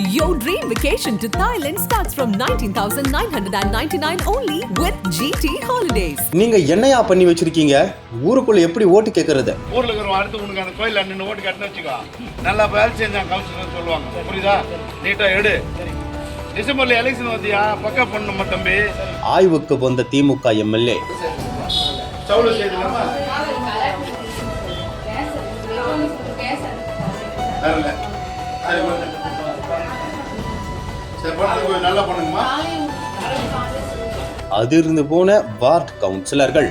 Your dream vacation to Thailand starts from 19,999 only with GT Holidays. நீங்க என்னையா பண்ணி வச்சிருக்கீங்க? ஊருக்குள்ள எப்படி ஓட்டு கேக்குறது? ஊர்ல இருக்கிற அடுத்து உனக்கு அந்த கோயில்ல நின்று ஓட்டு கட்டணும் வச்சுக்கோ. நல்லா வேலை செஞ்சாங்க கவுன்சிலர் சொல்லுவாங்க. புரியுதா? நீட்டா எடு. டிசம்பர்ல எலெக்ஷன் வந்தியா? பக்கா பண்ணணுமா தம்பி? ஆய்வுக்கு வந்த திமுக எம்எல்ஏ சவுல செய்யலாமா? வரல. சரி போடுங்க. நல்லா பண்ணுங்கம்மா. அதிர்ந்து போன வார்டு கவுன்சிலர்கள்.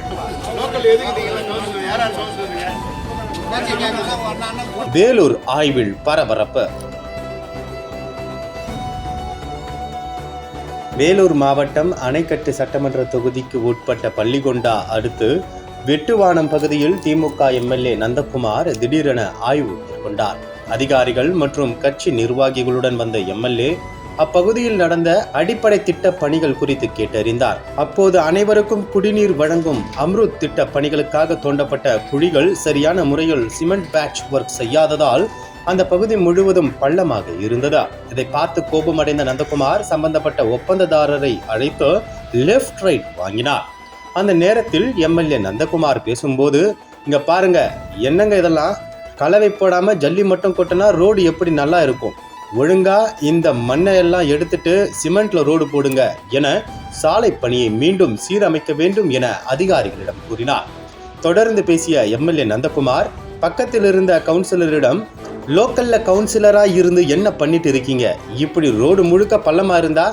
லோக்கல் எதுக்குதீங்களா கவுன்சிலர்? யாரா கவுன்சிலருங்க? வேலூர் ஆய்வில் பரபரப்பு. வேலூர் மாவட்டம் அணைக்கட்டு சட்டமன்ற தொகுதிக்கு உட்பட்ட பள்ளிகொண்டா அடுத்து வெட்டுவானம் பகுதியில் திமுக எம்எல்ஏ நந்தகுமார் திடீரென ஆய்வு மேற்கொண்டார். அதிகாரிகள் மற்றும் கட்சி நிர்வாகிகளுடன் வந்த எம்எல்ஏ அப்பகுதியில் நடந்த அடிப்படை திட்ட பணிகள் குறித்து கேட்டறிந்தார். அப்போது அனைவருக்கும் குடிநீர் வழங்கும் அம்ருத் திட்ட பணிகளுக்காக தோண்டப்பட்ட குழிகள் சரியான முறையில் சிமெண்ட் பேட்ச் ஒர்க் செய்யாததால் அந்த பகுதி முழுவதும் பள்ளமாக இருந்ததா. இதை பார்த்து கோபமடைந்த நந்தகுமார் சம்பந்தப்பட்ட ஒப்பந்ததாரரை அழைத்து லெஃப்ட் ரைட் வாங்கினார். அந்த நேரத்தில் எம்எல்ஏ நந்தகுமார் பேசும்போது, இங்க பாருங்க, என்னங்க இதெல்லாம் கலவை போடாம ஜல்லி மட்டும் கொட்டினா ரோடு எப்படி நல்லா இருக்கும்? ஒழுங்கா இந்த மண்ணை எல்லாம் எடுத்துட்டு சிமெண்ட்ல ரோடு போடுங்க என சாலை பணியை மீண்டும் சீரமைக்க வேண்டும் என அதிகாரிகளிடம் கூறினார். தொடர்ந்து பேசிய எம்எல்ஏ நந்தகுமார் பக்கத்தில் இருந்த கவுன்சிலரிடம், லோக்கல்ல கவுன்சிலரா இருந்து என்ன பண்ணிட்டு இருக்கீங்க? இப்படி ரோடு முழுக்க பள்ளமா இருந்தா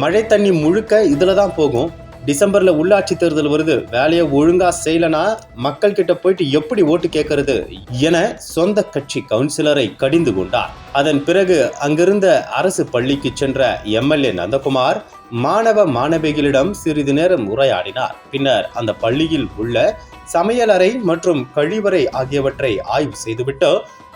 மழை தண்ணி முழுக்க இதுல தான் போகும். டிசம்பர்ல உள்ளாட்சி தேர்தல் வருது, வேலையை ஒழுங்கா செய்யலனா மக்கள் கிட்ட போயிட்டு எப்படி ஓட்டு கேட்கறது என சொந்த கட்சி கவுன்சிலரை கடிந்து கொண்டார். அதன் பிறகு அங்கிருந்த அரசு பள்ளிக்கு சென்ற எம்எல்ஏ நந்தகுமார் மாணவ மாணவிகளிடம் சிறிது நேரம் உரையாடினார். பின்னர் அந்த பள்ளியில் உள்ள சமையலறை மற்றும் கழிவறை ஆகியவற்றை ஆய்வு செய்துவிட்டு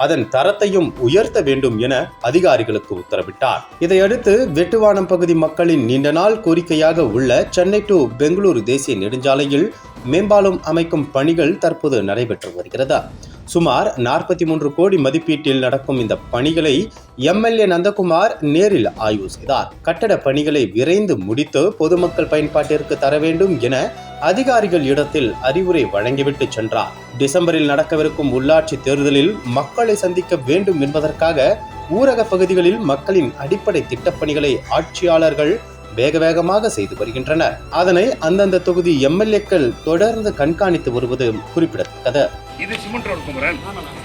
அதன் தரத்தையும் உயர்த்த வேண்டும் என அதிகாரிகளுக்கு உத்தரவிட்டார். இதையடுத்து வெட்டுவானம் பகுதி மக்களின் நீண்ட நாள் கோரிக்கையாக உள்ள சென்னை டு பெங்களூரு தேசிய நெடுஞ்சாலையில் மேம்பாலம் அமைக்கும் பணிகள் தற்போது நடைபெற்று வருகிறது. சுமார் 43 கோடி மதிப்பீட்டில் நடக்கும் இந்த பணிகளை எம்எல்ஏ நந்தகுமார் நேரில் ஆய்வு செய்தார். கட்டட பணிகளை விரைந்து முடித்து பொதுமக்கள் பயன்பாட்டிற்கு தர வேண்டும் என அதிகாரிகள் இடத்தில் அறிவுரை வழங்கிவிட்டு சென்றார். டிசம்பரில் நடக்கவிருக்கும் உள்ளாட்சி தேர்தலில் மக்களை சந்திக்க வேண்டும் என்பதற்காக ஊரக பகுதிகளில் மக்களின் அடிப்படை திட்டப்பணிகளை ஆட்சியாளர்கள் வேகமாக செய்து வருகின்றனர். அதனை அந்தந்த தொகுதி எம்எல்ஏக்கள் தொடர்ந்து கண்காணித்து வருவது குறிப்பிடத்தக்கது. இது சிமெண்ட் ரோடு குமரன்,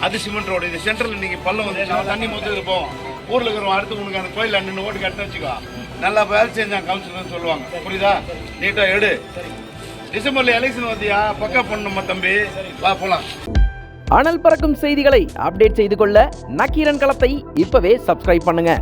அது சிமெண்ட் ரோடு. இது சென்ட்ரல் நீங்க பள்ளம் வந்து தண்ணி மொத்தம் இருப்போம். ஊர்ல இருக்கிற அடுத்து உனக்கு அந்த கோயில்ல நின்று ஓட்டு கட்டணும் வச்சுக்கோ. நல்லா வேலை செஞ்சாங்க கவுன்சிலர் சொல்லுவாங்க. புரியுதா? நீட்டா எடு. டிசம்பர்ல எலெக்ஷன் வந்தியா? பக்கா பண்ணணுமா தம்பி? வா போலாம். அனல் பறக்கும் செய்திகளை அப்டேட் செய்து கொள்ள நக்கீரன் களத்தை இப்பவே சப்ஸ்கிரைப் பண்ணுங்க.